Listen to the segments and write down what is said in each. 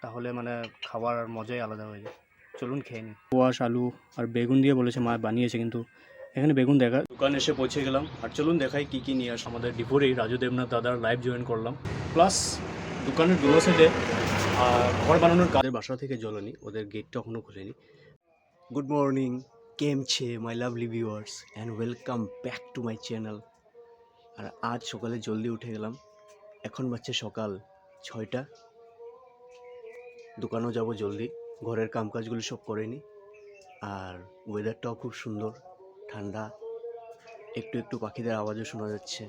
তাহলে মানে খাবার মজাই আলাদা হয়ে যায়। চলুন খেয়ে নিই। কোয়াশ আলু আর বেগুন দিয়ে বলেছে মা বানিয়েছে, কিন্তু এখানে বেগুন দেখা। দোকান এসে পৌঁছে গেলাম, আর চলুন দেখাই কী কী নিয়ে আসে। আমাদের ডিপোরেই রাজু দেবনাথ দাদার লাইভ জয়েন করলাম, প্লাস দোকানের দুটো সাইডে ঘর বানানোর কাজের বাসা থেকে জ্বলেনি, ওদের গেটটা এখনও খুলেনি। গুড মর্নিং, কেম ছে my lovely viewers and welcome back to my channel. আর আজ সকালে জলদি উঠে গেলাম, এখন বাজছে সকাল 6টা। দোকানেও যাব জলদি, ঘরের কামকাজগুলো সব করে নিই। আর ওয়েদারটাও খুব সুন্দর, ঠান্ডা, একটু একটু পাখিদের আওয়াজও শোনা যাচ্ছে,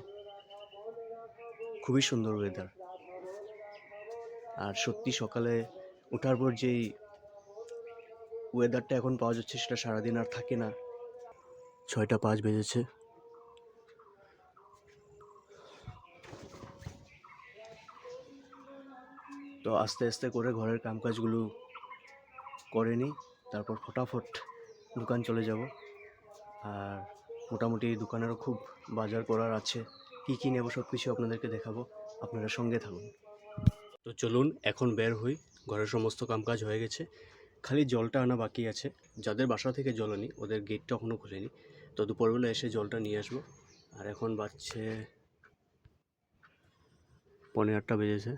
খুবই সুন্দর ওয়েদার। আর সত্যি সকালে ওঠার পর যেই ওয়েদারটা এখন পাওয়া যাচ্ছে সেটা সারাদিন আর থাকে না। 6টা 5 বেজেছে। তো আস্তে আস্তে করে ঘরের কামকাজগুলো করে নিই, তারপর ফটাফট দোকান চলে যাব। আর মোটামুটি দোকানেরও খুব বাজার করার আছে, কী কী নেব সব কিছু আপনাদেরকে দেখাবো, আপনারা সঙ্গে থাকুন। তো চলুন এখন বের হই, ঘরের সমস্ত কামকাজ হয়ে গেছে, খালি জলটা আনা বাকি আছে। যাদের বাসা থেকে জল আনি ওদের গেটটা এখনও খুলেনি, তো দুপুরবেলা এসে জলটা নিয়ে আসবো। আর এখন বাজছে 7:45 বেজেছে।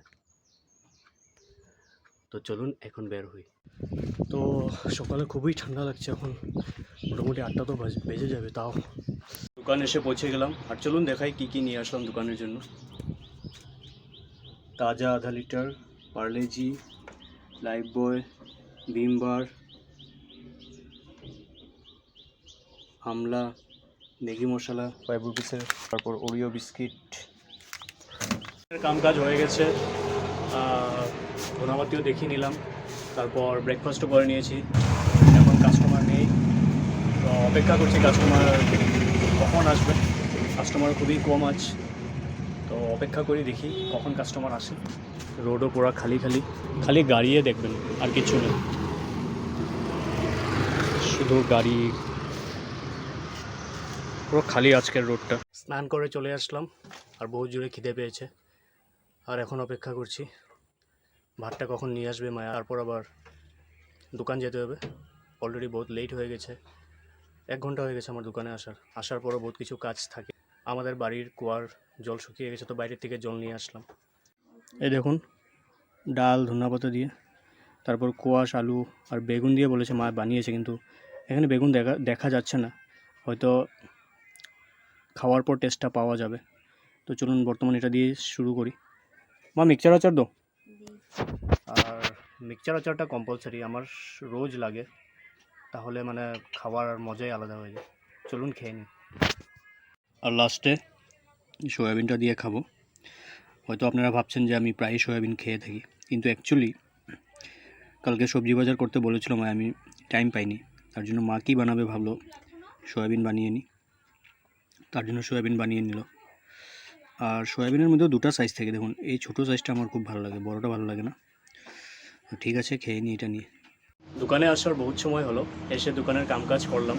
তো চলুন এখন বের হই। তো সকালে খুবই ঠান্ডা লাগছে, এখন মোটামুটি 8টা তো বেজে যাবে তাও। দোকান এসে পৌঁছে গেলাম, আর চলুন দেখাই কী কী নিয়ে আসলাম দোকানের জন্য। তাজা আধা লিটার, পার্লেজি, লাইফ বয়, ভিম বার, আমলা, ম্যাগি মশলা 5 রুপিসের, তারপর ওরিও বিস্কিট। কামকাজ হয়ে গেছে, ধনাবাতিও দেখিয়ে নিলাম, তারপর ব্রেকফাস্টও করে নিয়েছি। এখন কাস্টমার নেই, তো অপেক্ষা করছি কাস্টমার কখন আসবে। কাস্টমার খুবই কম আছে, তো অপেক্ষা করি, দেখি কখন কাস্টমার আসে। রোডও পুরো খালি খালি, খালি গাড়িয়ে দেখবেন আর কিছু নেই, শুধু গাড়ি, পুরো খালি আজকের রোডটা। স্নান করে চলে আসলাম, আর বহু জোরে খিদে পেয়েছে, আর এখন অপেক্ষা করছি ভাতটা কখন নিয়ে আসবে মায়া। তারপর আবার দোকান যেতে হবে, অলরেডি বহুত লেট হয়ে গেছে, 1 ঘন্টা হয়ে গেছে আমার দোকানে আসার পরও বহুত কিছু কাজ থাকে। আমাদের বাড়ির কুয়ার জল শুকিয়ে গেছে, তো বাইরের থেকে জল নিয়ে আসলাম। এই দেখুন, ডাল ধনেপাতা দিয়ে, তারপর কোয়াশ আলু আর বেগুন দিয়ে বলেছে মা বানিয়েছে, কিন্তু এখানে বেগুন দেখা যাচ্ছে না, হয়তো খাওয়ার পর টেস্টটা পাওয়া যাবে। তো চলুন বর্তমানে এটা দিয়ে শুরু করি। মা মিক্সচার আচার দো। আর মিক্সচার আচারটা কম্পালসারি আমার, রোজ লাগে, তাহলে মানে খাওয়ার মজাই আলাদা হয়ে যায়। চলুন খেয়ে নিই। আর লাস্টে সয়াবিনটা দিয়ে খাবো। হয়তো আপনারা ভাবছেন যে আমি প্রায়ই সয়াবিন খেয়ে থাকি, কিন্তু অ্যাকচুয়ালি কালকে সবজি বাজার করতে বলেছিল মা, আমি টাইম পাইনি, তার জন্য মা কী বানাবে ভাবলো সয়াবিন বানিয়ে নিই, তার জন্য সয়াবিন বানিয়ে নিল। আর সয়াবিনের মধ্যেও 2টা সাইজ থাকে, দেখুন এই ছোটো সাইজটা আমার খুব ভালো লাগে, বড়টা ভালো লাগে না। তো ঠিক আছে, খেয়ে নিই এটা নিয়ে। দোকানে আসার বহুত সময় হলো, এসে দোকানের কামকাজ করলাম।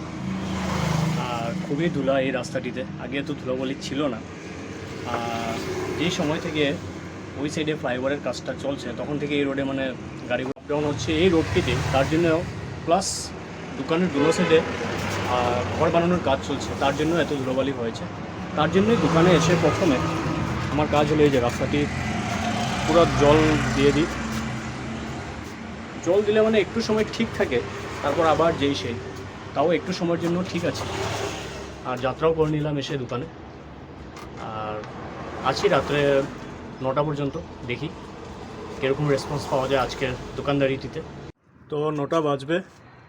আর খুবই ধুলা এই রাস্তাটিতে, আগে তো ধুলাবলি ছিল না। যেই সময় থেকে ওই সাইডে ফ্লাইওভারের কাজটা চলছে তখন থেকে এই রোডে মানে গাড়ি আপ ডাউন হচ্ছে এই রোডটিতে, তার জন্য প্লাস দোকানের দুটো সাইডে ঘর বানানোর কাজ চলছে, তার জন্য এত ধুলোবালি হয়েছে। তার জন্যই দোকানে এসে প্রথমে আমার কাজ হলো এই যে রাস্তাটি পুরো জল দিয়ে দিই। জল দিলে মানে একটু সময় ঠিক থাকে, তারপর আবার যেই সেই, তাও একটু সময়ের জন্য ঠিক আছে। আর যাত্রাও করে নিলাম এসে দোকানে, আর আছি রাত্রে 9টা পর্যন্ত, দেখি কীরকম রেসপন্স পাওয়া যায় আজকের দোকানদারিটিতে। তো 9টা বাজবে,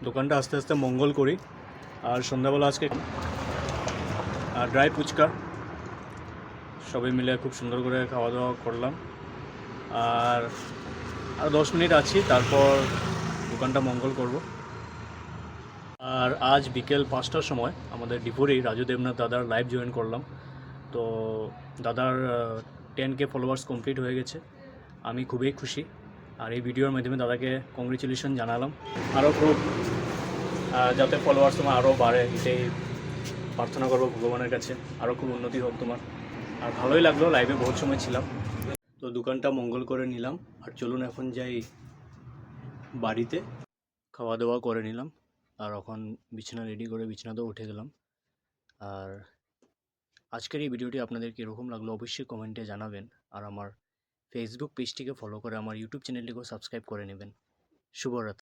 দোকানটা আস্তে আস্তে মঙ্গল করি। আর সন্ধ্যাবেলা আজকে আর ড্রাই ফুচকা সবাই মিলে খুব সুন্দর করে খাওয়া দাওয়া করলাম। আর 10 মিনিট আছি, তারপর দোকানটা মঙ্গল করব। আর আজ বিকেল 5টার সময় আমাদের ডিপোরেই রাজু দেবনাথ দাদার লাইভ জয়েন করলাম। তো দাদার 10K ফলোয়ার্স কমপ্লিট হয়ে গেছে, আমি খুবই খুশি। আর এই ভিডিওর মাধ্যমে দাদাকে কংগ্রেচুলেশন জানালাম, আরও খুব যাতে ফলোয়ার্স তোমার আরও বাড়ে, এটাই প্রার্থনা করবো ভগবানের কাছে, আরও খুব উন্নতি হোক তোমার। আর ভালোই লাগলো, লাইভে বহুত সময় ছিলাম। তো দোকানটা মঙ্গল করে নিলাম, আর চলুন এখন যাই বাড়িতে খাওয়া দাওয়া করে নিলাম, আর এখন বিছানা রেডি করে বিছানাতেও উঠে গেলাম। আর আজকের এই ভিডিওটি আপনাদের কীরকম লাগলো অবশ্যই কমেন্টে জানাবেন, আর আমার ফেসবুক পেজটিকে ফলো করে আমার ইউটিউব চ্যানেলটিকেও সাবস্ক্রাইব করে নেবেন। শুভরাত্রি।